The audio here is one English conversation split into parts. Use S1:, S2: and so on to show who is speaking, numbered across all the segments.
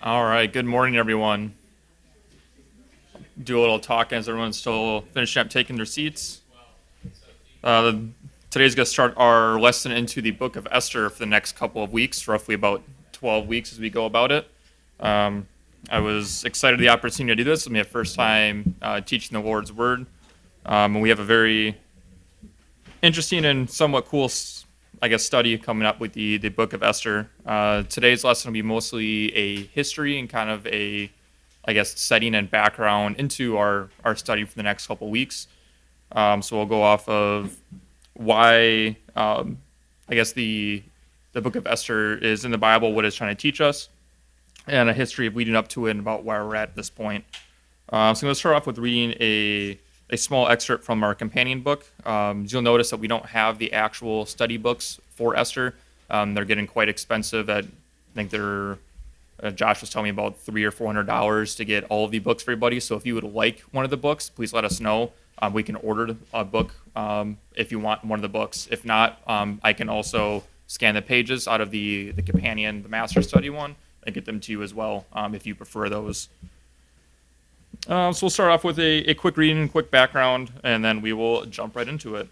S1: All right, good morning, everyone. Do a little talking as everyone's still finishing up taking their seats. Today's going to start our lesson into the book of Esther for the next couple of weeks, roughly about 12 weeks as we go about it. I was excited the opportunity to do this. It's my first time teaching the Lord's Word. And we have a very interesting and somewhat cool, study coming up with the book of Esther. Today's lesson will be mostly a history and kind of a, setting and background into our study for the next couple weeks. So we'll go off of why, the book of Esther is in the Bible, what it's trying to teach us, and a history of leading up to it and about where we're at this point. So I'm going to start off with reading a small excerpt from our companion book. You'll notice that we don't have the actual study books for Esther. They're getting quite expensive. I think they're Josh was telling me about $300 or $400 to get all of the books for everybody. So if you would like one of the books, please let us know. We can order a book if you want one of the books. If not, I can also scan the pages out of the companion, the master study one, and get them to you as well if you prefer those. So we'll start off with a quick reading, quick background, and then we will jump right into it.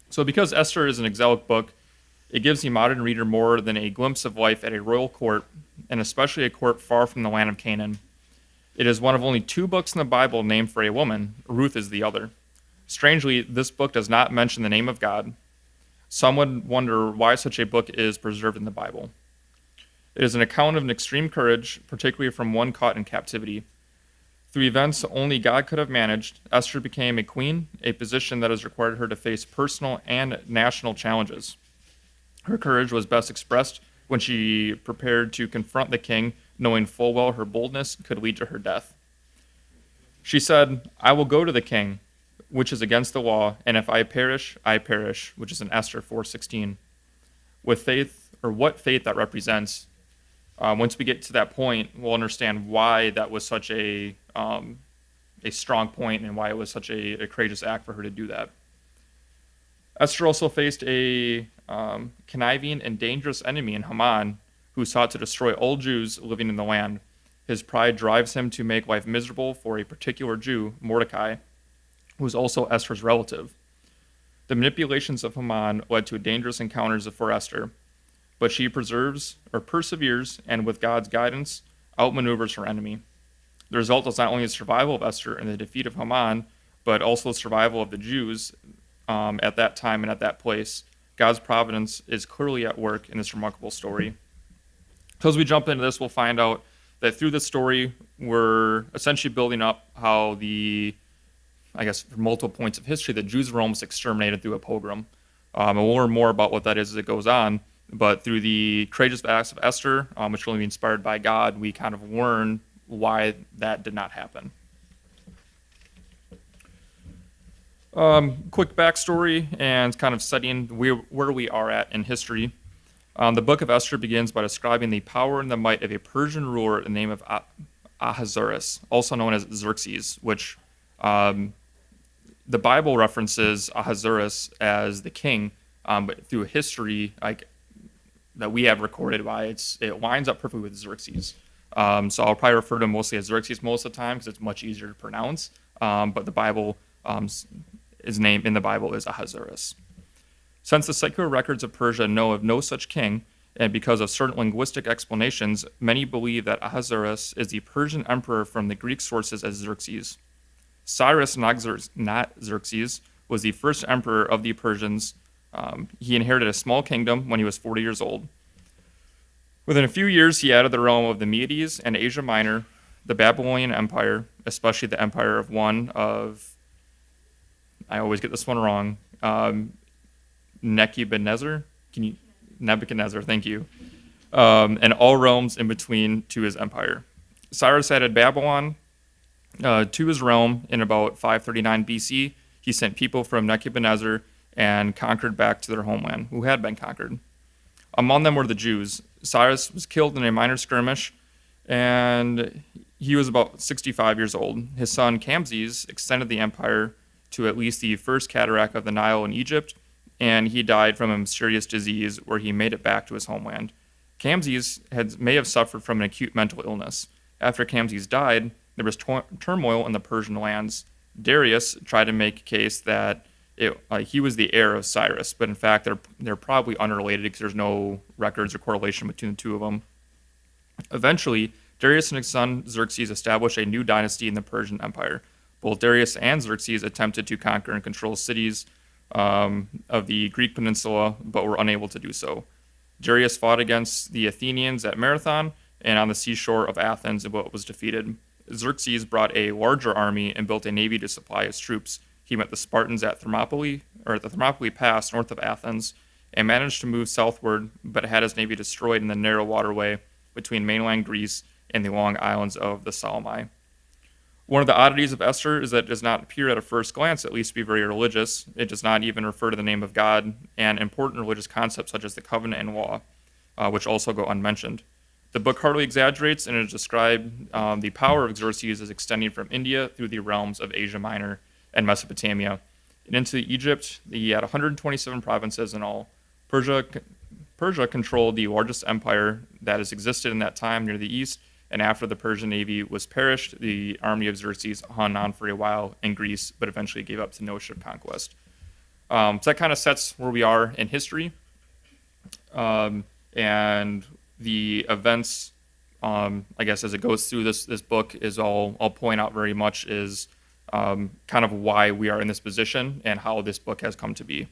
S1: So because Esther is an exilic book, it gives the modern reader more than a glimpse of life at a royal court, and especially a court far from the land of Canaan. It is one of only 2 books in the Bible named for a woman. Ruth is the other. Strangely, this book does not mention the name of God. Some would wonder why such a book is preserved in the Bible. It is an account of an extreme courage, particularly from one caught in captivity. Through events only God could have managed, Esther became a queen, a position that has required her to face personal and national challenges. Her courage was best expressed when she prepared to confront the king, knowing full well her boldness could lead to her death. She said, "I will go to the king, which is against the law, and if I perish, I perish," which is in Esther 4:16. With faith, or what faith that represents, once we get to that point, we'll understand why that was such a strong point and why it was such a courageous act for her to do that. Esther also faced a conniving and dangerous enemy in Haman, who sought to destroy all Jews living in the land. His pride drives him to make life miserable for a particular Jew, Mordecai, who was also Esther's relative. The manipulations of Haman led to dangerous encounters for Esther, but she perseveres, and with God's guidance, outmaneuvers her enemy. The result is not only the survival of Esther and the defeat of Haman, but also the survival of the Jews at that time and at that place. God's providence is clearly at work in this remarkable story. So as we jump into this, we'll find out that through this story, we're essentially building up how for multiple points of history, the Jews were almost exterminated through a pogrom. And we'll learn more about what that is as it goes on. But through the courageous acts of Esther, which will be inspired by God, we kind of learn why that did not happen. Quick backstory and kind of setting where we are at in history. The book of Esther begins by describing the power and the might of a Persian ruler in the name of Ahasuerus, also known as Xerxes, which the Bible references Ahasuerus as the king, but through history that we have recorded, it lines up perfectly with Xerxes. So I'll probably refer to him mostly as Xerxes most of the time because it's much easier to pronounce. But the Bible, his name in the Bible is Ahasuerus. Since the secular records of Persia know of no such king, and because of certain linguistic explanations, many believe that Ahasuerus is the Persian emperor from the Greek sources as Xerxes. Cyrus, not Xerxes, was the first emperor of the Persians. He inherited a small kingdom when he was 40 years old. Within a few years, he added the realm of the Medes and Asia Minor, the Babylonian Empire, especially the empire I always get this one wrong, Nebuchadnezzar. Nebuchadnezzar, thank you, and all realms in between to his empire. Cyrus added Babylon to his realm in about 539 BC. He sent people from Nebuchadnezzar and conquered back to their homeland, who had been conquered. Among them were the Jews. Cyrus was killed in a minor skirmish, and he was about 65 years old. His son Camses extended the empire to at least the first cataract of the Nile in Egypt, and he died from a mysterious disease where he made it back to his homeland. Camses may have suffered from an acute mental illness. After Camses died, there was turmoil in the Persian lands. Darius tried to make a case that he was the heir of Cyrus, but in fact they're probably unrelated because there's no records or correlation between the two of them. Eventually, Darius and his son Xerxes established a new dynasty in the Persian Empire. Both Darius and Xerxes attempted to conquer and control cities of the Greek peninsula, but were unable to do so. Darius fought against the Athenians at Marathon and on the seashore of Athens, but was defeated. Xerxes brought a larger army and built a navy to supply his troops. He met the Spartans at Thermopylae, or at the Thermopylae Pass north of Athens, and managed to move southward, but had his navy destroyed in the narrow waterway between mainland Greece and the long islands of the Salmi. One of the oddities of Esther is that it does not appear at a first glance, at least, to be very religious. It does not even refer to the name of God and important religious concepts such as the covenant and law, which also go unmentioned. The book hardly exaggerates, and it describes the power of Xerxes as extending from India through the realms of Asia Minor and Mesopotamia and into Egypt. He had 127 provinces in all. Persia controlled the largest empire that has existed in that time near the east, and after the Persian navy was perished, the army of Xerxes hung on for a while in Greece, but eventually gave up to the notion of conquest. So that kind of sets where we are in history. And the events, I guess, as it goes through this book, is all I'll point out very much is kind of why we are in this position and how this book has come to be.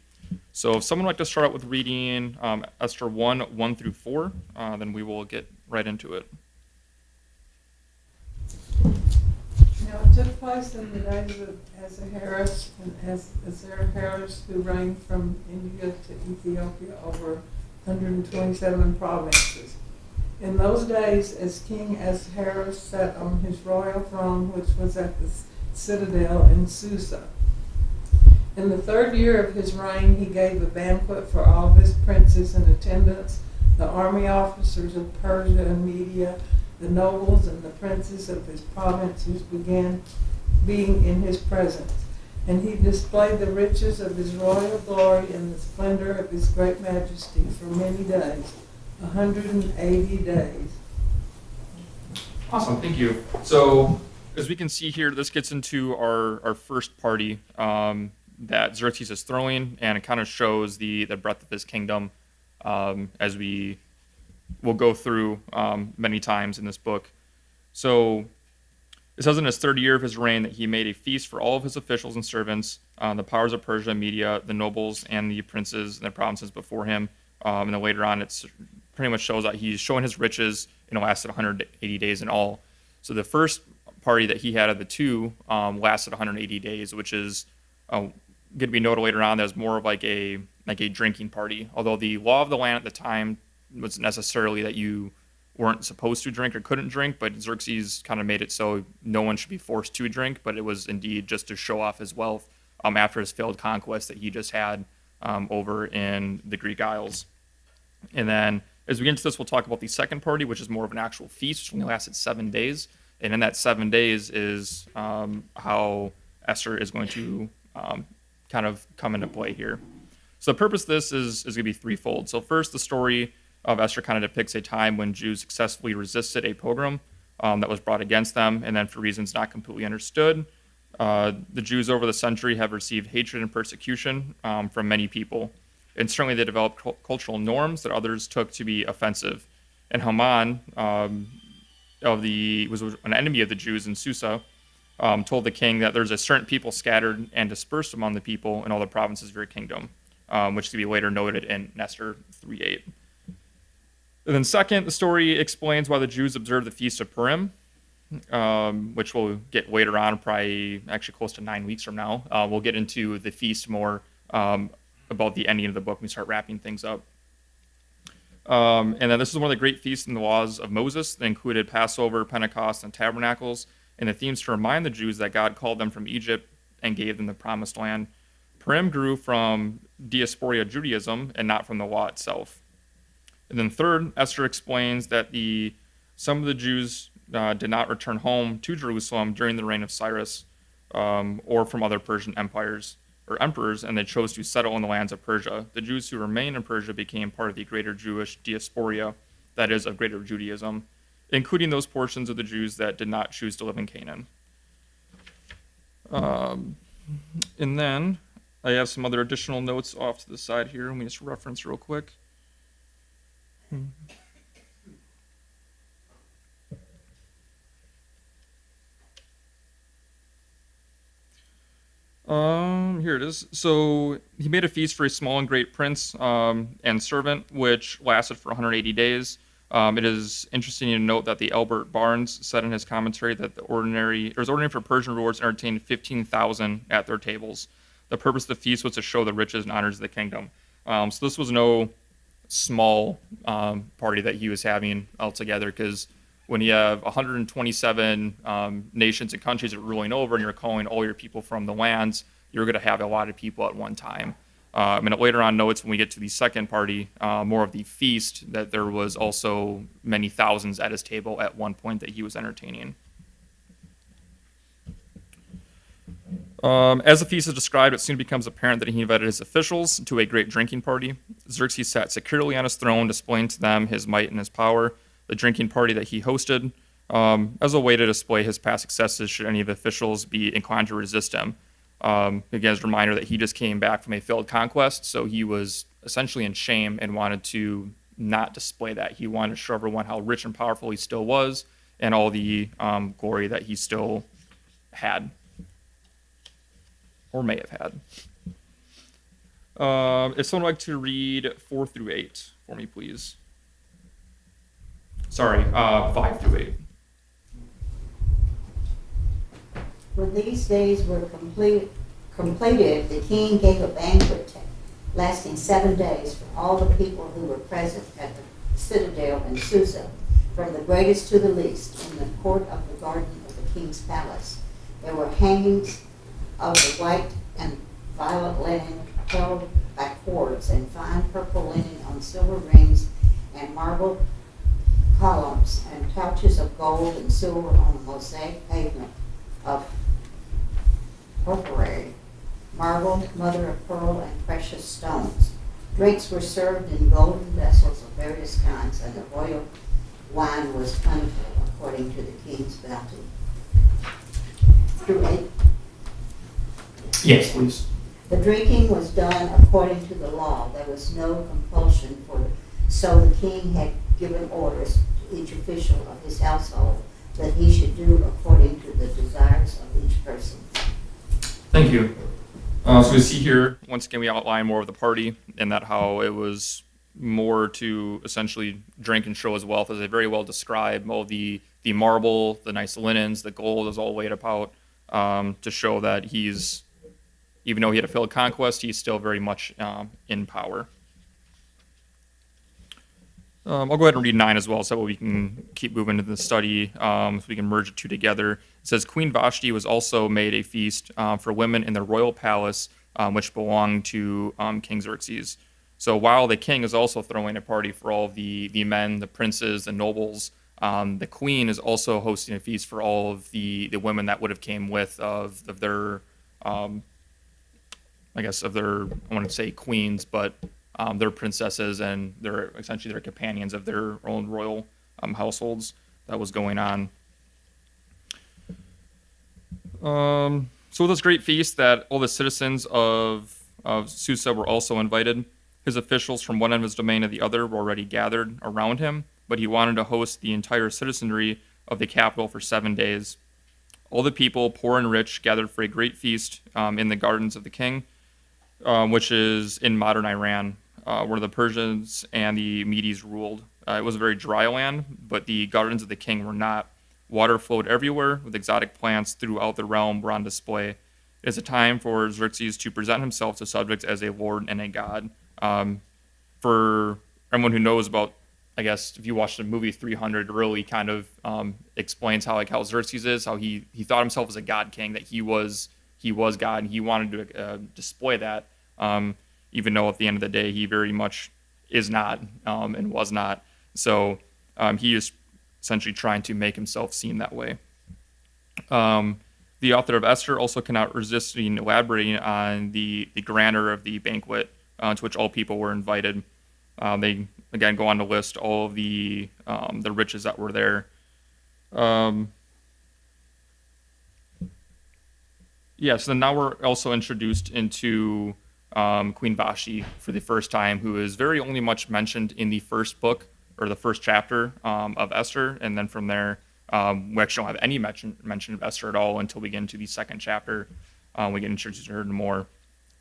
S1: So if someone would like to start out with reading Esther 1 through 4, then we will get right into it.
S2: Now it took place in the days of Ahasuerus and Ahasuerus, who reigned from India to Ethiopia over 127 provinces. In those days, as King Ahasuerus sat on his royal throne, which was at the citadel in Susa. In the 3rd year of his reign, he gave a banquet for all of his princes and attendants, the army officers of Persia and Media, the nobles and the princes of his provinces began being in his presence. And he displayed the riches of his royal glory and the splendor of his great majesty for many days, 180 days.
S1: Awesome, thank you. So as we can see here, this gets into our first party that Xerxes is throwing, and it kind of shows the breadth of his kingdom as we will go through many times in this book. So it says in his 3rd year of his reign that he made a feast for all of his officials and servants, the powers of Persia and Media, the nobles and the princes and the provinces before him. And then later on, it's pretty much shows that he's showing his riches, and it lasted 180 days in all. So the first party that he had of the two lasted 180 days, which is going to be noted later on as more of like a drinking party. Although the law of the land at the time wasn't necessarily that you weren't supposed to drink or couldn't drink, but Xerxes kind of made it so no one should be forced to drink, but it was indeed just to show off his wealth after his failed conquest that he just had over in the Greek Isles. And then as we get into this, we'll talk about the second party, which is more of an actual feast, which only lasted 7 days. And in that 7 days is how Esther is going to kind of come into play here. So the purpose of this is going to be threefold. So first, the story of Esther kind of depicts a time when Jews successfully resisted a pogrom that was brought against them, and then for reasons not completely understood, the Jews over the century have received hatred and persecution from many people. And certainly they developed cultural norms that others took to be offensive. And Haman, was an enemy of the Jews in Susa, told the king that there's a certain people scattered and dispersed among the people in all the provinces of your kingdom, which to be later noted in Esther 3:8. And then second, the story explains why the Jews observe the Feast of Purim, which we'll get later on, probably actually close to 9 weeks from now. We'll get into the feast more about the ending of the book when we start wrapping things up. And then this is one of the great feasts in the laws of Moses. They included Passover, Pentecost, and Tabernacles, and the themes to remind the Jews that God called them from Egypt and gave them the promised land. Purim grew from diaspora Judaism and not from the law itself. And then third, Esther explains that some of the Jews did not return home to Jerusalem during the reign of Cyrus or from other Persian empires or emperors, and they chose to settle in the lands of Persia. The Jews who remained in Persia became part of the greater Jewish diaspora, that is, of greater Judaism, including those portions of the Jews that did not choose to live in Canaan. And then I have some other additional notes off to the side here. Let me just reference real quick. Here it is. So he made a feast for a small and great prince and servant, which lasted for 180 days. It is interesting to note that the Albert Barnes said in his commentary that it was ordinary for Persian rulers to entertain 15,000 at their tables. The purpose of the feast was to show the riches and honors of the kingdom. So this was no small party that he was having altogether, because when you have 127 nations and countries that are ruling over, and you're calling all your people from the lands, you're going to have a lot of people at one time. And it later on notes when we get to the second party, more of the feast, that there was also many thousands at his table at one point that he was entertaining. As the feast is described, it soon becomes apparent that he invited his officials to a great drinking party. Xerxes sat securely on his throne, displaying to them his might and his power. The drinking party that he hosted, as a way to display his past successes should any of the officials be inclined to resist him. Again, as a reminder that he just came back from a failed conquest, so he was essentially in shame and wanted to not display that. He wanted to show everyone how rich and powerful he still was and all the glory that he still had, or may have had. If someone would like to read 4 through 8 for me, please. Sorry, 5 through 8.
S3: When these days were completed, the king gave a banquet lasting 7 days for all the people who were present at the citadel in Susa, from the greatest to the least, in the court of the garden of the king's palace. There were hangings of the white and violet linen held by cords, and fine purple linen on silver rings, and marble columns, and couches of gold and silver on a mosaic pavement of porphyry, marble, mother of pearl, and precious stones. Drinks were served in golden vessels of various kinds, and the royal wine was plentiful according to the king's bounty. Through 8.
S1: Yes, please.
S3: The drinking was done according to the law. There was no compulsion so the king had given orders to each official of his household that he should do according to the desires of each person.
S1: Thank you. So we see here, once again, we outline more of the party and that how it was more to essentially drink and show his wealth, as they very well describe. All the marble, the nice linens, the gold is all laid about to show that he's, even though he had a failed conquest, he's still very much in power. I'll go ahead and read 9 as well, so that we can keep moving into the study, so we can merge the two together. It says, Queen Vashti was also made a feast for women in the royal palace, which belonged to King Xerxes. So while the king is also throwing a party for all of the men, the princes, the nobles, the queen is also hosting a feast for all of the women that would have came with of their, I want to say queens, but their princesses and essentially their companions of their own royal households that was going on. So with this great feast that all the citizens of Susa were also invited. His officials from one end of his domain to the other were already gathered around him, but he wanted to host the entire citizenry of the capital for 7 days. All the people, poor and rich, gathered for a great feast in the gardens of the king, which is in modern Iran, where the Persians and the Medes ruled. It was a very dry land, but the gardens of the king were not. Water flowed everywhere, with exotic plants throughout the realm were on display. It is a time for Xerxes to present himself to subjects as a lord and a god. For everyone who knows about, I guess, if you watch the movie 300, really kind of explains how Xerxes is, how he thought himself as a god king, that he was God, and he wanted to display that, even though at the end of the day he very much is not and was not. So he is essentially trying to make himself seem that way. The author of Esther also cannot resist elaborating on the grandeur of the banquet to which all people were invited. They again go on to list all of the riches that were there. So then now we're also introduced into Queen Vashti for the first time, who is very only much mentioned in the first book or the first chapter of Esther, and then from there we actually don't have any mention of Esther at all until we get into the second chapter. We get introduced to her more.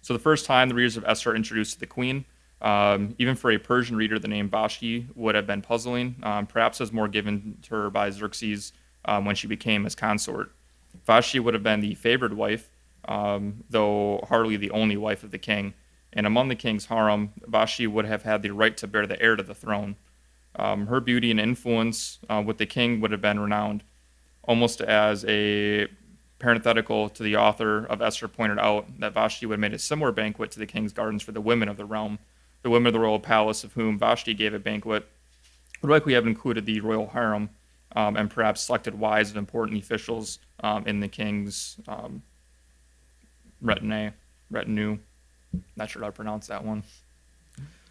S1: So the first time the readers of Esther are introduced to the queen, even for a Persian reader, the name Vashti would have been puzzling, perhaps as more given to her by Xerxes when she became his consort. Vashti would have been the favored wife, though hardly the only wife of the king. And among the king's harem, Vashti would have had the right to bear the heir to the throne. Her beauty and influence with the king would have been renowned. Almost as a parenthetical to the author of Esther pointed out, that Vashti would have made a similar banquet to the king's gardens for the women of the realm. The women of the royal palace, of whom Vashti gave a banquet, would likely have included the royal harem and perhaps selected wise and important officials in the king's retinue. Not sure how to pronounce that one.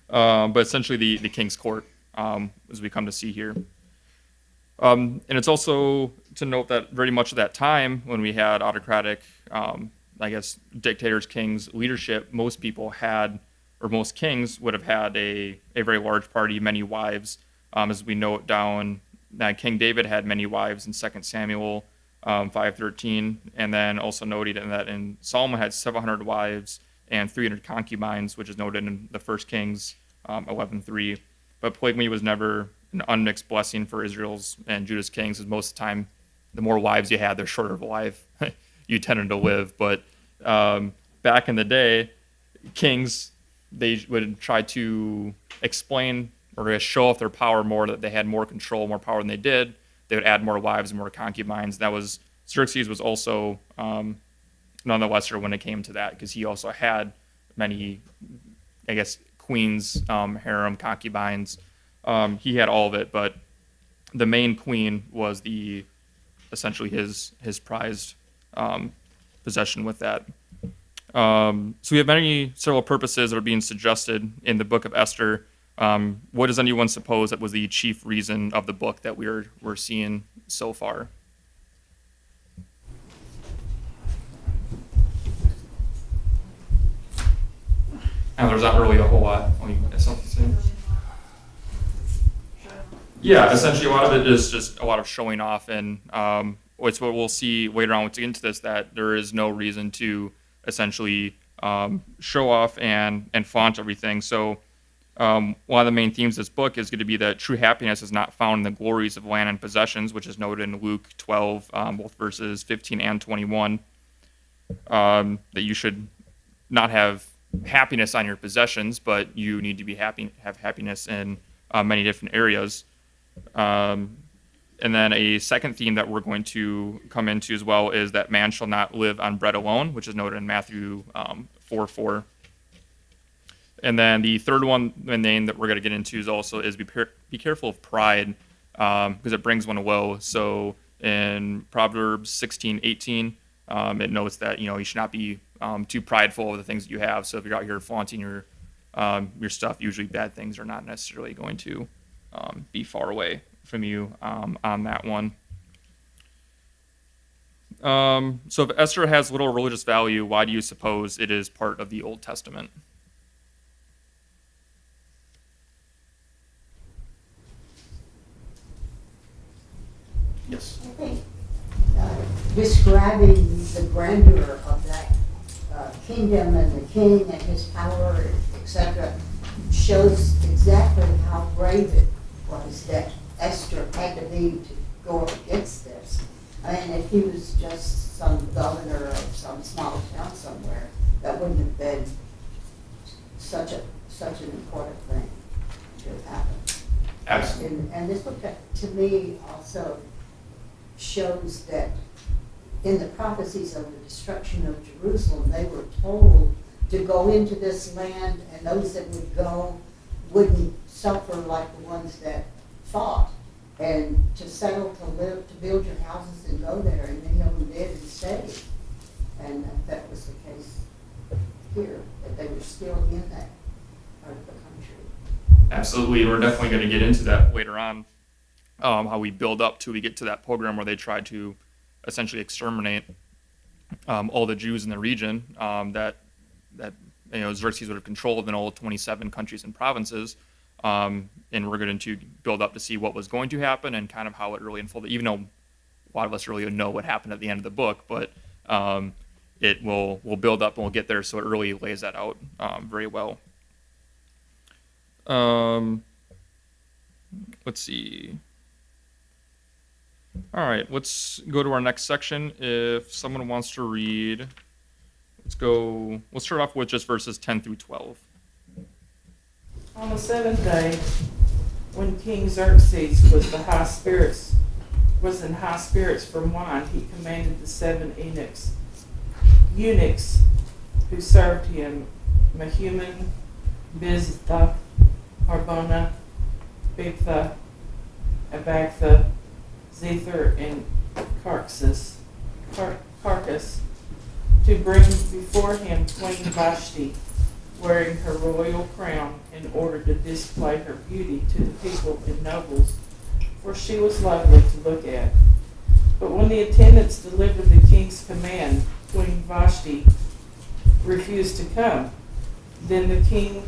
S1: But essentially the king's court, as we come to see here. And it's also to note that very much of that time, when we had autocratic, dictators, kings, leadership, most people had, or most kings would have had a very large party, many wives. As we note down, that King David had many wives in 2 Samuel 5:13, and then also noted that in Solomon had 700 wives and 300 concubines, which is noted in the 1 Kings 11:3. But polygamy was never an unmixed blessing for Israel's and Judah's kings, as most of the time, the more wives you had, the shorter of a life you tended to live. But back in the day, kings, they would try to explain or show off their power more, that they had more control, more power than they did. They would add more wives and more concubines. Xerxes was also none the lesser when it came to that, because he also had many, queens, harem, concubines. He had all of it, but the main queen was essentially his prized possession with that. So we have several purposes that are being suggested in the book of Esther. What does anyone suppose that was the chief reason of the book that we're seeing so far? And there's not really a whole lot. Oh, you have something to say? Yeah, essentially a lot of it is just a lot of showing off, and it's what we'll see later on once we get into this, that there is no reason to essentially show off and flaunt everything. So one of the main themes of this book is going to be that true happiness is not found in the glories of land and possessions, which is noted in Luke 12, both verses 15 and 21, that you should not have happiness on your possessions, but you need to be have happiness in many different areas. And then a second theme that we're going to come into as well is that man shall not live on bread alone, which is noted in Matthew 4:4. And then the third one, the name that we're going to get into is be careful of pride, because it brings one low. So in Proverbs 16:18, it notes that you should not be too prideful of the things that you have. So if you're out here flaunting your stuff, usually bad things are not necessarily going to be far away from you on that one. So if Esther has little religious value, why do you suppose it is part of the Old Testament? Yes.
S3: I think describing the grandeur of that kingdom and the king and his power, etc., shows exactly how brave it was that Esther had to be to go up against this. I mean, if he was just some governor of some small town somewhere, that wouldn't have been such an important thing. to have happened.
S1: Absolutely.
S3: And this book, to me, also shows that in the prophecies of the destruction of Jerusalem, they were told to go into this land, and those that would go wouldn't suffer like the ones that fought, and to settle, to live, to build your houses and go there, and many of them did and stayed. And that was the case here, that they were still in that part of the country.
S1: Absolutely. We're definitely going to get into that later on, how we build up to we get to that program where they tried to essentially exterminate all the Jews in the region that Xerxes would have controlled in all 27 countries and provinces. And we're going to build up to see what was going to happen and kind of how it really unfolded, even though a lot of us really know what happened at the end of the book, but it will build up and we'll get there, so it really lays that out very well. Let's see. All right, let's go to our next section. If someone wants to read, we'll start off with just verses 10 through 12.
S4: On the seventh day, when King Xerxes was in high spirits from wine, he commanded the 7 eunuchs who served him, Mehuman, Biztha, Harbona, Bigtha, Abagtha, Zethar, and Carcas, to bring before him Queen Vashti, wearing her royal crown, in order to display her beauty to the people and nobles, for she was lovely to look at. But when the attendants delivered the king's command, Queen Vashti refused to come. Then the king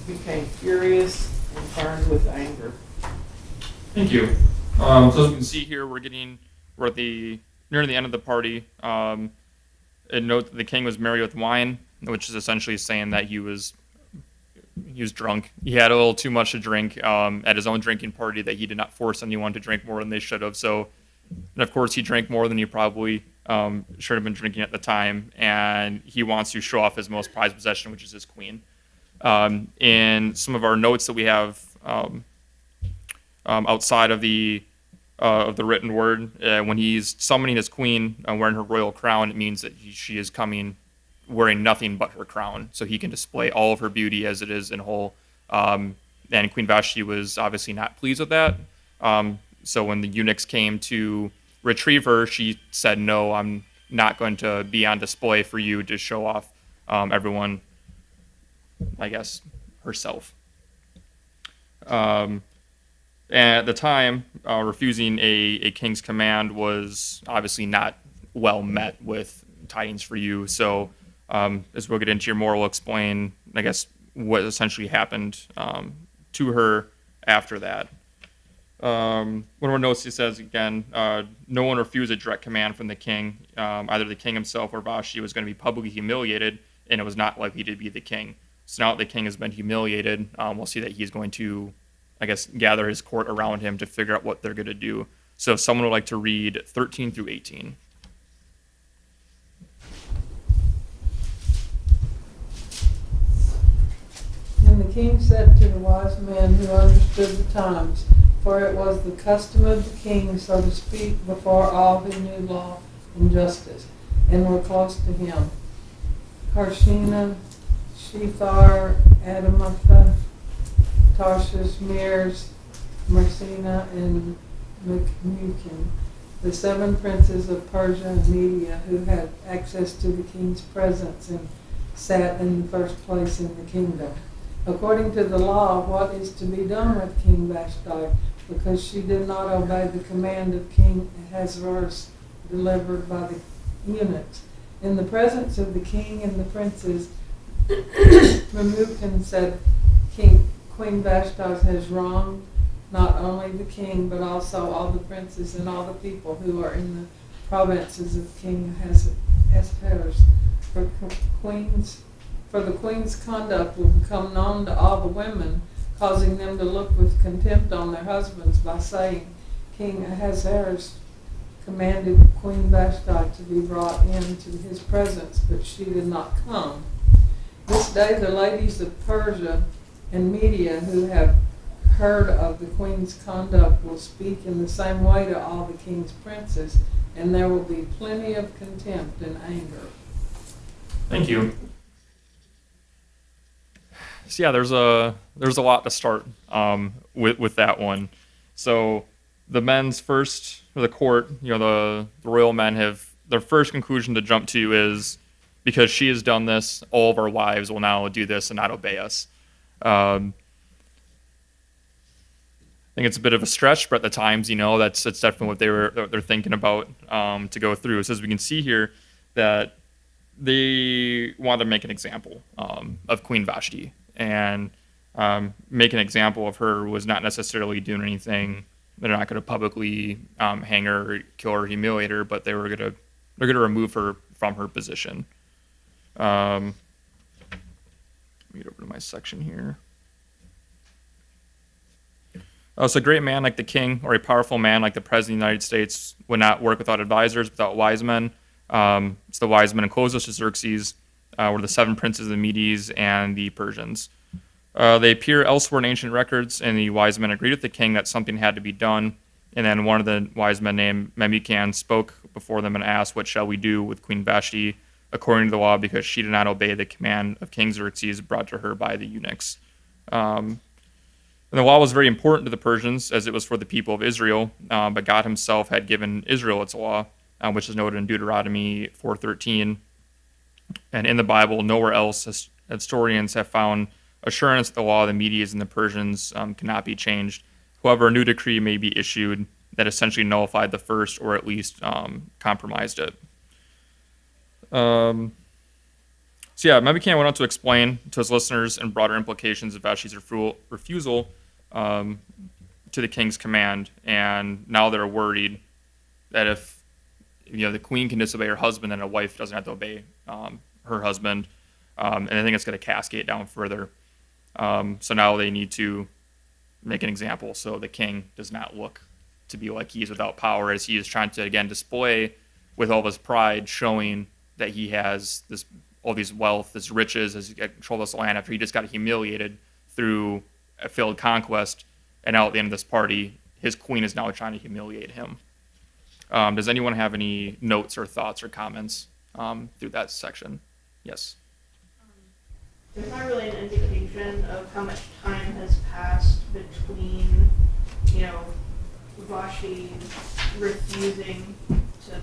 S4: became furious and burned with anger.
S1: Thank you. So as we can see here, we're at the near the end of the party. And note that the king was merry with wine, which is essentially saying that he was drunk. He had a little too much to drink at his own drinking party, that he did not force anyone to drink more than they should have. So, and of course, he drank more than he probably should have been drinking at the time, and he wants to show off his most prized possession, which is his queen. In some of our notes that we have outside of the written word, when he's summoning his queen wearing her royal crown, it means that she is coming wearing nothing but her crown, so he can display all of her beauty as it is in whole. And Queen Vashti was obviously not pleased with that. So when the eunuchs came to retrieve her, she said, "No, I'm not going to be on display for you to show off everyone, I guess, herself." And at the time, refusing a king's command was obviously not well met with tidings for you. So as we'll get into here more, we'll explain, I guess, what essentially happened to her after that. One of our notes, he says, again, no one refused a direct command from the king. Either the king himself or Vashti was going to be publicly humiliated, and it was not likely to be the king. So now that the king has been humiliated, we'll see that he's going to, I guess, gather his court around him to figure out what they're going to do. So if someone would like to read 13 through 18.
S2: And the king said to the wise men who understood the times, for it was the custom of the king, so to speak, before all who knew law and justice, and were close to him, Harshena, Shethar, Adamatha, Tarshish, Meres, Mersina, and Mukin, the 7 princes of Persia and Media, who had access to the king's presence and sat in the first place in the kingdom. According to the law, what is to be done with King Vashti, because she did not obey the command of King Ahasuerus delivered by the eunuchs. In the presence of the king and the princes, Memucan said, Queen Vashti has wronged not only the king, but also all the princes and all the people who are in the provinces of King Ahasuerus. For the queen's conduct will become known to all the women, causing them to look with contempt on their husbands by saying, King Ahasuerus commanded Queen Vashti to be brought into his presence, but she did not come. This day the ladies of Persia and media who have heard of the Queen's conduct will speak in the same way to all the King's princes, and there will be plenty of contempt and anger.
S1: Thank you. So yeah, there's a lot to start with that one. So the men's first, or the court, the royal men have their first conclusion to jump to is, because she has done this, all of our wives will now do this and not obey us. I think it's a bit of a stretch, but at the times, that's definitely what they're thinking about to go through. So as we can see here, that they wanted to make an example of Queen Vashti, and make an example of her was not necessarily doing anything. They're not going to publicly hang her, or kill her, humiliate her, but they're going to remove her from her position. Let me get over to my section here. So a great man like the king, or a powerful man like the president of the United States, would not work without advisors, without wise men. So the wise men closest to Xerxes were the 7 princes of the Medes and the Persians. They appear elsewhere in ancient records, and the wise men agreed with the king that something had to be done. And then one of the wise men named Memucan spoke before them and asked, "What shall we do with Queen Vashti according to the law, because she did not obey the command of King Xerxes brought to her by the eunuchs?" And the law was very important to the Persians, as it was for the people of Israel, but God himself had given Israel its law, which is noted in Deuteronomy 4:13. And in the Bible, nowhere else historians have found assurance that the law of the Medes and the Persians cannot be changed. However, a new decree may be issued that essentially nullified the first, or at least compromised it. So yeah, Memucan went on to explain to his listeners and broader implications of Vashti's refusal to the king's command, and now they're worried that if the queen can disobey her husband, then a wife doesn't have to obey her husband, and I think it's going to cascade down further. So now they need to make an example so the king does not look to be like he is without power, as he is trying to again display with all of his pride, showing that he has all these wealth, this riches, as he controlled this land after he just got humiliated through a failed conquest, and now at the end of this party, his queen is now trying to humiliate him. Does anyone have any notes or thoughts or comments through that section? Yes.
S5: There's not really an indication of how much time has passed between, Vashti refusing to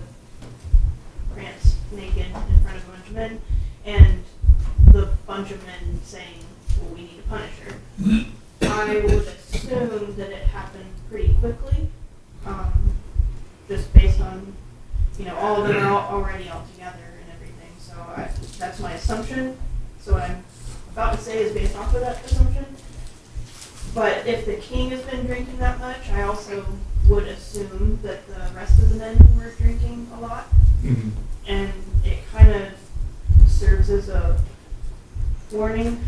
S5: prance naked in front of a bunch of men, and the bunch of men saying, well, we need to punish her. I would assume that it happened pretty quickly, just based on, all of them are already all together and everything. So that's my assumption. So what I'm about to say is based off of that assumption. But if the king has been drinking that much, I also would assume that the rest of the men were drinking a lot. Mm-hmm. And it kind of serves as a warning,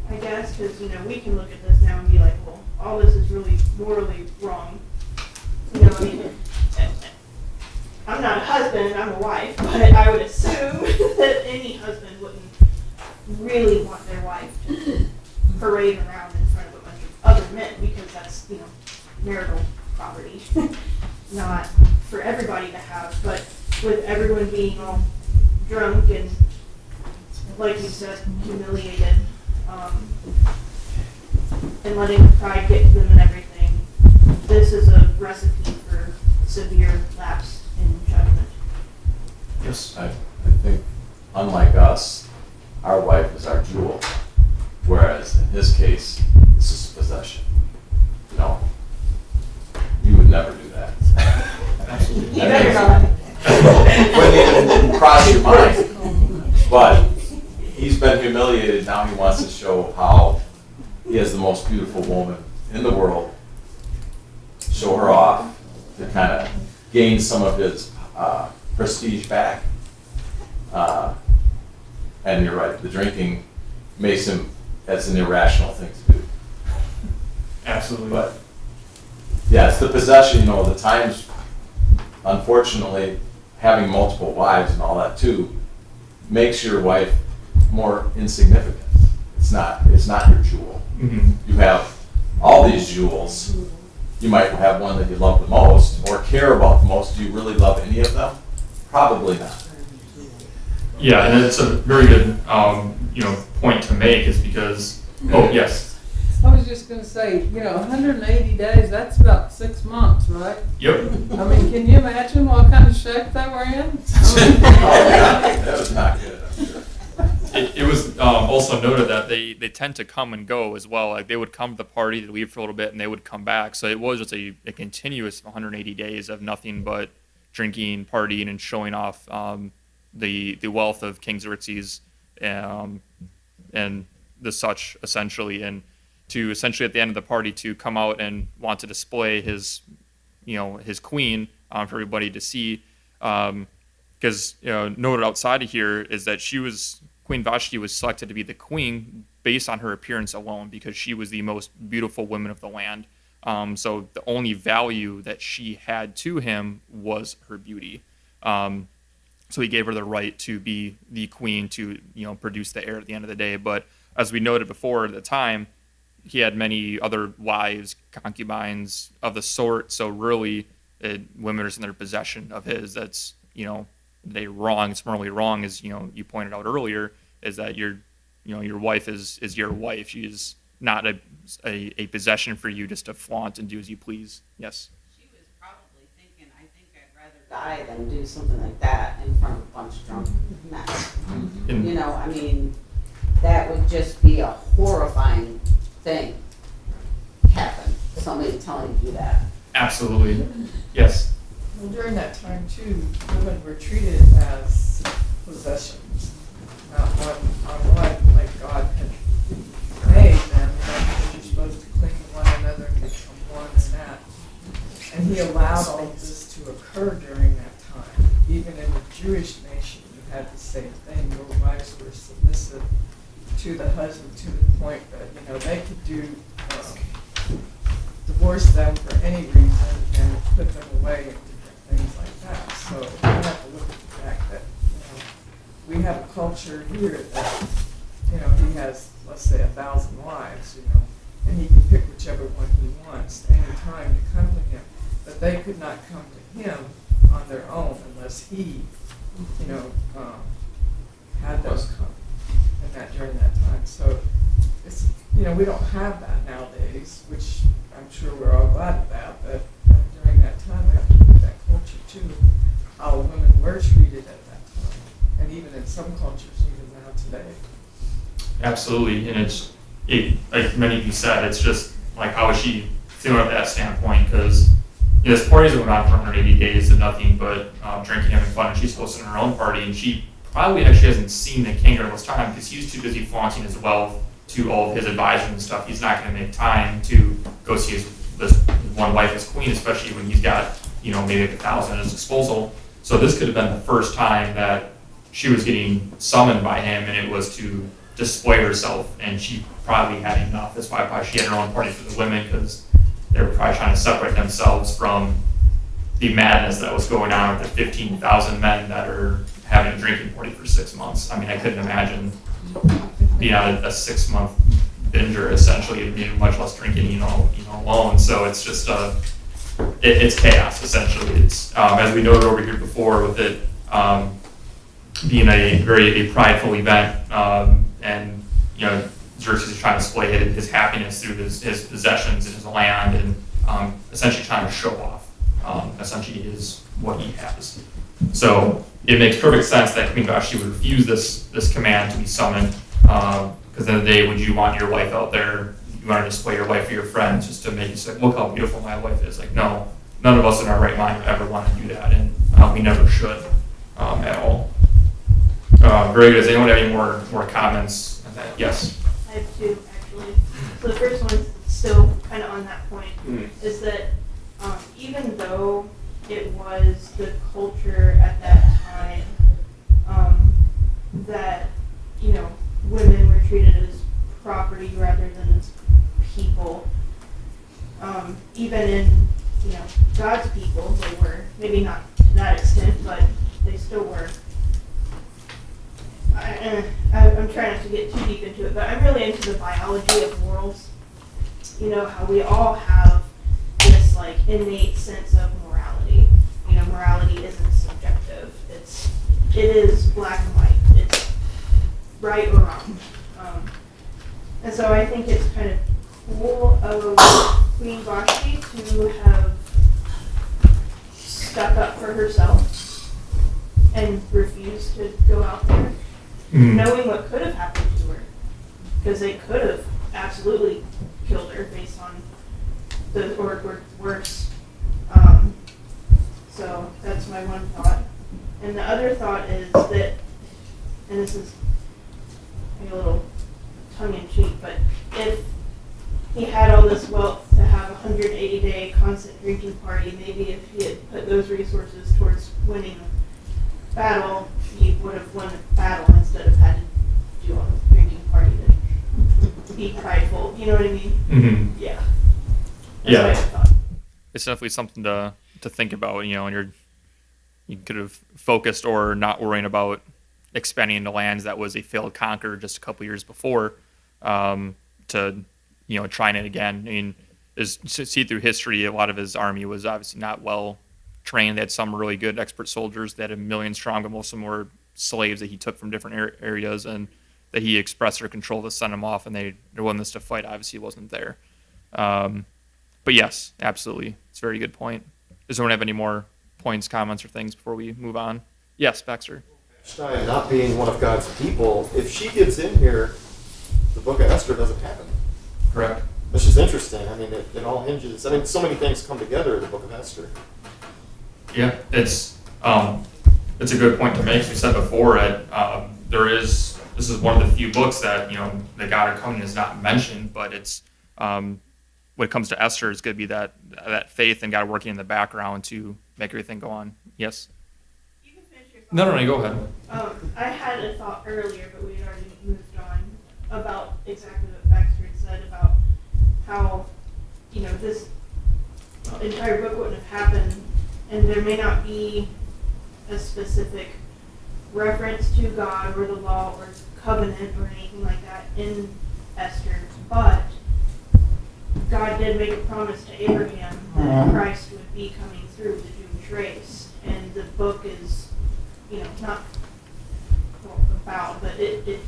S5: I guess, because, we can look at this now and be like, well, all this is really morally wrong. I'm not a husband, I'm a wife, but I would assume that any husband wouldn't really want their wife to parade around in front of a bunch of other men, because that's, marital property. Not for everybody to have, but with everyone being all drunk and, like you said, humiliated, and letting pride get to them and everything, this is a recipe for severe lapse in judgment.
S6: Yes, I think, unlike us, our wife is our jewel, whereas in his case, this is possession. No, you would never do that.
S3: You better not.
S6: Wouldn't even cross your mind. But he's been humiliated, now he wants to show how he has the most beautiful woman in the world, show her off to kind of gain some of his prestige back. And you're right, the drinking makes him, that's an irrational thing to do.
S1: Absolutely.
S6: But yeah, it's the possession, the times, unfortunately, having multiple wives and all that too, makes your wife more insignificant. It's not your jewel.
S1: Mhm.
S6: You have all these jewels. You might have one that you love the most or care about the most. Do you really love any of them? Probably not.
S1: Yeah, and it's a very good, point to make is because, oh, yes.
S2: I was just gonna say, 180 days, that's about 6 months, right?
S1: Yep.
S2: I mean, can you imagine what kind of shape they were in?
S6: Oh, yeah, that was not good, I'm sure.
S1: It was also noted that they tend to come and go as well. Like they would come to the party, they'd leave for a little bit, and they would come back. So it was just a continuous 180 days of nothing but drinking, partying, and showing off the wealth of King Xerxes and the such essentially, and to essentially at the end of the party to come out and want to display his queen for everybody to see. Because noted outside of here is that Queen Vashti was selected to be the queen based on her appearance alone because she was the most beautiful woman of the land. So the only value that she had to him was her beauty. So he gave her the right to be the queen to produce the heir at the end of the day. But as we noted before at the time, he had many other wives, concubines of the sort. So really, women are in their possession of his. That's wrong. It's morally wrong, as you pointed out earlier, is that your wife is your wife. She is not a possession for you just to flaunt and do as you please. Yes.
S7: She was probably thinking, I think I'd rather die than do something like that in front of a bunch of drunk men. I mean, that would just be a horrifying thing happen. Somebody telling you that.
S1: Absolutely. Yes.
S2: Well, during that time too, women were treated as possessions, not what like God had made them. You're supposed to cling to one another and become one and that. And he allowed all of this to occur during that time. Even in the Jewish nation, you had the same thing. Your wives were submissive to the husband to the point that they could divorce them for any reason and put them away and different things like that. So we have to look at the fact that we have a culture here that he has, let's say, 1,000 wives, and he can pick whichever one he wants any time to come to him. But they could not come to him on their own unless he, had those come during that time. So it's we don't have that nowadays, which I'm sure we're all glad of that. But during that time, we have to look at that culture too, how women were treated at that time, and even in some cultures, even now today.
S1: Absolutely, and it's like many of you said, it's just like how is she feeling at that standpoint? Because this party's going on for 180 days of nothing but drinking, having fun, and she's hosting her own party, and she probably actually hasn't seen the king during this time because he's too busy flaunting his wealth to all of his advisors and stuff. He's not going to make time to go see his one wife as queen, especially when he's got maybe 1,000 at his disposal. So this could have been the first time that she was getting summoned by him, and it was to display herself, and she probably had enough. That's why she had her own party for the women, because they were probably trying to separate themselves from the madness that was going on with the 15,000 men that are having a drinking party for 6 months. I mean, I couldn't imagine being on a 6-month binger, essentially, being much less drinking, alone. So it's just it's chaos, essentially. It's as we noted over here before, with it being a very prideful event, and Xerxes is trying to display his happiness through his possessions and his land, and essentially trying to show off essentially what he has. So it makes perfect sense that Queen Vashti would refuse this command to be summoned, because at the end of the day, would you want your wife out there? You want to display your wife for your friends just to make you say, look how beautiful my wife is. Like, no, none of us in our right mind would ever want to do that, and we never should at all. Very good. Does anyone have any more comments on that? Yes.
S5: I have two, actually. So the first one is still kind of on that point, is that even though it was the culture at that time that, women were treated as property rather than as people, even in, God's people, they were, maybe not to that extent, but they still were. I'm trying not to get too deep into it, but I'm really into the biology of morals. You know, how we all have this like innate sense of morality. You know, morality isn't subjective. It is black and white. It's right or wrong. And so I think it's kind of cool of Queen Vashti to have stuck up for herself and refused to go out there, knowing what could have happened to her, because they could have absolutely killed her based on the or worse. So that's my one thought. And the other thought is that, and this is maybe a little tongue-in-cheek, but if he had all this wealth to have a 180-day constant drinking party, maybe if he had put those resources towards winning a battle, he would have won a battle instead of had to do a drinking party to be prideful. You know what I mean?
S1: Mm-hmm.
S5: Yeah. That's what I thought.
S1: It's definitely something to think about, you know, and you could have focused or not worrying about expanding the lands that was a failed conquer just a couple years before, to, you know, trying it again. I mean, see through history, a lot of his army was obviously not well trained. They had some really good expert soldiers that had a million strong, but most of them were slaves that he took from different areas and that he expressed their control to send them off, and their willingness to fight obviously wasn't there. But yes, absolutely. It's a very good point. Does anyone have any more points, comments, or things before we move on? Yes, Baxter.
S8: Stein not being one of God's people, if she gets in here, the book of Esther doesn't happen.
S1: Correct.
S8: Which is interesting. I mean, it all hinges. I mean, so many things come together in the book of Esther.
S1: Yeah, it's a good point to make. As we said before, this is one of the few books that, you know, the God of Covenant is not mentioned, but it's when it comes to Esther, it's going to be that faith and God working in the background to make everything go on. Yes.
S5: You can finish your thought.
S1: No, you go ahead.
S5: I had a thought earlier, but we had already moved on about exactly what Baxter had said about how, you know, this entire book wouldn't have happened, and there may not be a specific reference to God or the law or covenant or anything like that in Esther, but God did make a promise to Abraham that Christ would be coming through the Jewish race, and the book is, you know, not about, but it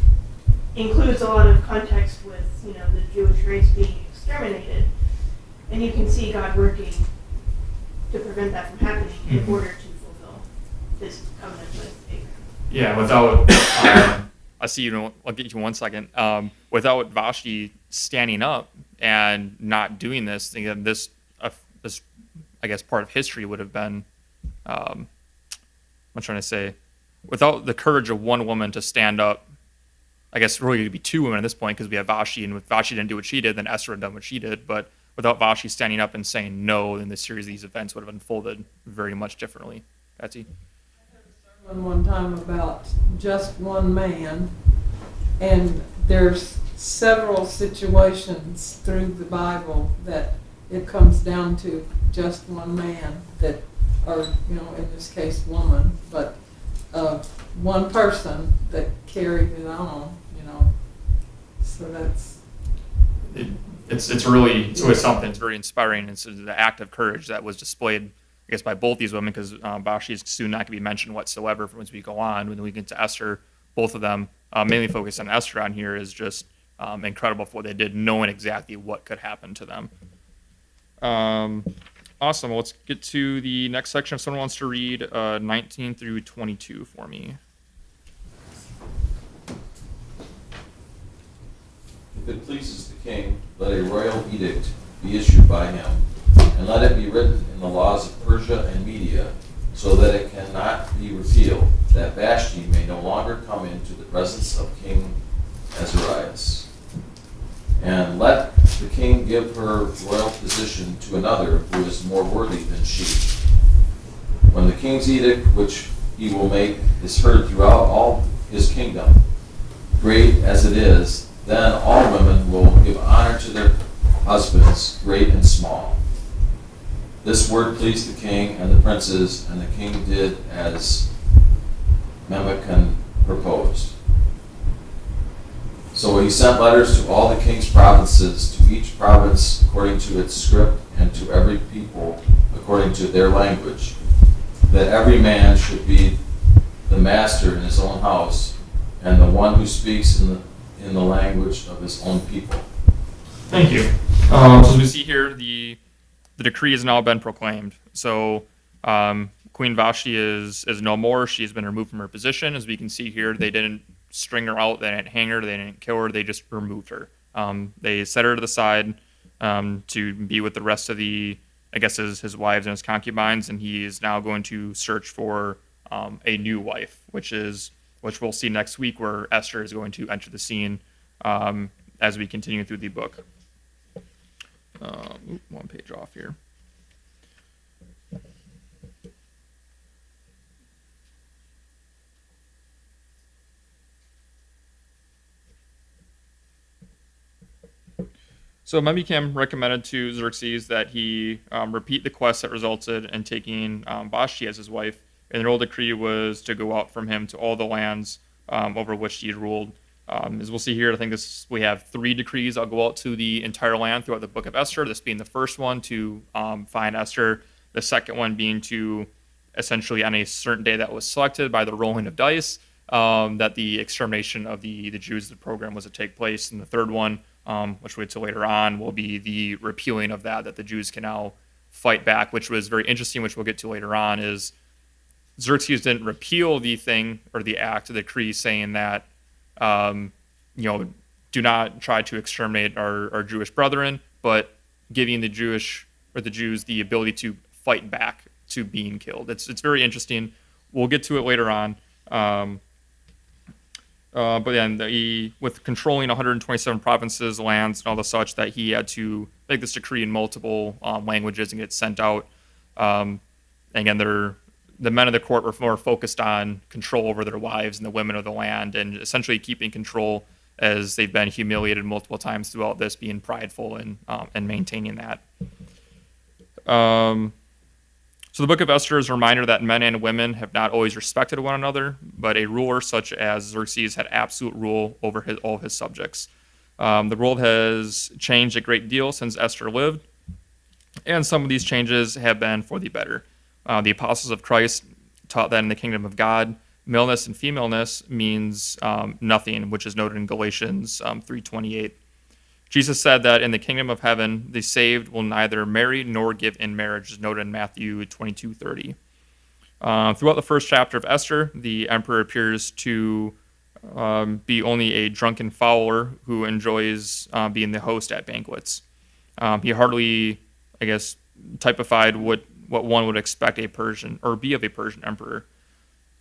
S5: includes a lot of context with, you know, the Jewish race being exterminated, and you can see God working to prevent that from happening in order to fulfill this covenant with Abraham.
S1: Yeah, without I see you. I'll get you in 1 second. Without Vashti standing up and not doing this, this I guess part of history would have been. I'm trying to say, without the courage of one woman to stand up, I guess really it'd be two women at this point because we have Vashti, and if Vashti didn't do what she did, then Esther had done what she did. But without Vashti standing up and saying no, then the series of these events would have unfolded very much differently. Betsy?
S2: One time about just one man, and there's several situations through the Bible that it comes down to just one man that, or, you know, in this case woman, but one person that carried it on, you know. So that's
S1: It's really something. It's very inspiring. It's the act of courage that was displayed, I guess, by both these women, because Vashti is soon not going to be mentioned whatsoever as we go on. When we get to Esther, both of them, mainly focused on Esther on here, is just incredible for what they did, knowing exactly what could happen to them. Awesome. Well, let's get to the next section. If someone wants to read 19 through 22 for me.
S6: If it pleases the king, let a royal edict be issued by him, and let it be written in the laws of Persia and Media, so that it cannot be repealed, that Vashti may no longer come into the presence of King Ahasuerus. And let the king give her royal position to another who is more worthy than she. When the king's edict, which he will make, is heard throughout all his kingdom, great as it is, then all women will give honor to their husbands, great and small. This word pleased the king and the princes, and the king did as Memucan proposed. So he sent letters to all the king's provinces, to each province according to its script, and to every people according to their language, that every man should be the master in his own house, and the one who speaks in the language of his own people.
S1: Thank you. So as we see here, the decree has now been proclaimed. So Queen Vashti is no more. She's been removed from her position. As we can see here, they didn't string her out, they didn't hang her, they didn't kill her, they just removed her. They set her to the side to be with the rest of his wives and his concubines, and he is now going to search for a new wife, which we'll see next week, where Esther is going to enter the scene as we continue through the book. One page off here. So Memucan recommended to Xerxes that he repeat the quest that resulted in taking Vashti as his wife, and the royal decree was to go out from him to all the lands over which he had ruled. As we'll see here, I think we have 3 decrees. I'll go out to the entire land throughout the book of Esther, this being the first one to find Esther, the second one being to essentially on a certain day that was selected by the rolling of dice, that the extermination of the Jews, the program was to take place, and the third one, which we'll get to later on, will be the repealing of that the Jews can now fight back, which was very interesting, which we'll get to later on, is Xerxes didn't repeal the thing or the act, the decree saying that, do not try to exterminate our Jewish brethren, but giving the Jews the ability to fight back to being killed. It's very interesting. We'll get to it later on. But then with controlling 127 provinces, lands, and all the such, that he had to make this decree in multiple languages and get sent out. Again, the men of the court were more focused on control over their wives and the women of the land, and essentially keeping control, as they've been humiliated multiple times throughout this, being prideful and maintaining that. So the book of Esther is a reminder that men and women have not always respected one another, but a ruler such as Xerxes had absolute rule over all his subjects. The world has changed a great deal since Esther lived, and some of these changes have been for the better. The apostles of Christ taught that in the kingdom of God, maleness and femaleness means nothing, which is noted in Galatians 3:28. Jesus said that in the kingdom of heaven, the saved will neither marry nor give in marriage, as noted in Matthew 22:30. Throughout the first chapter of Esther, the emperor appears to be only a drunken fowler who enjoys being the host at banquets. He hardly, typified what one would expect a Persian, or be of a Persian emperor.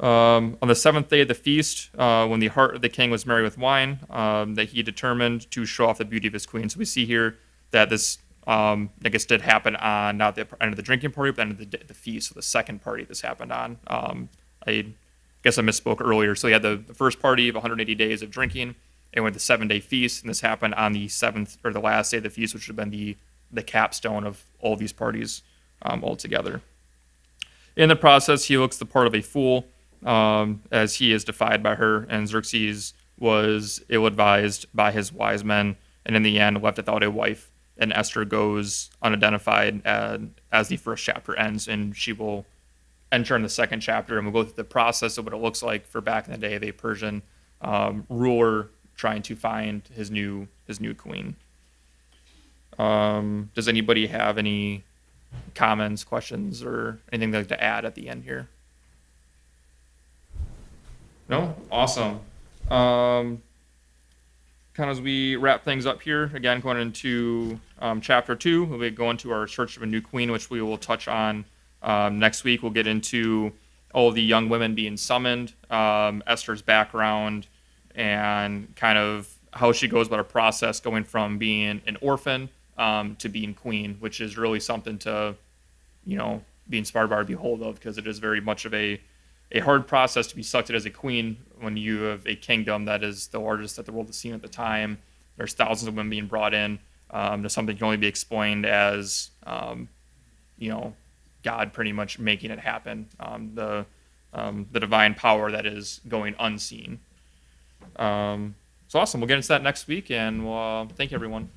S1: On the 7th day of the feast, when the heart of the king was merry with wine, that he determined to show off the beauty of his queen. So we see here that this, did happen on not the end of the drinking party, but the end of the feast. So the second party this happened on. I misspoke earlier. So he had the first party of 180 days of drinking, and went the 7-day feast, and this happened on the 7th, or the last day of the feast, which would have been the capstone of all these parties altogether. In the process, he looks the part of a fool, as he is defied by her, and Xerxes was ill-advised by his wise men, and in the end left without a wife, and Esther goes unidentified as the first chapter ends, and she will enter in the second chapter, and we'll go through the process of what it looks like for back in the day of a Persian ruler trying to find his new queen. Does anybody have any comments, questions, or anything they'd like to add at the end here? No? Awesome. Kind of as we wrap things up here, again, going into chapter 2, we'll be going to our search of a new queen, which we will touch on next week. We'll get into all the young women being summoned, Esther's background, and kind of how she goes about her process going from being an orphan to being queen, which is really something to, be inspired by or behold of, because it is very much of a hard process to be selected as a queen when you have a kingdom that is the largest that the world has seen at the time. There's thousands of women being brought in to something that can only be explained as, God pretty much making it happen, the divine power that is going unseen. So awesome. We'll get into that next week, and we'll thank you, everyone.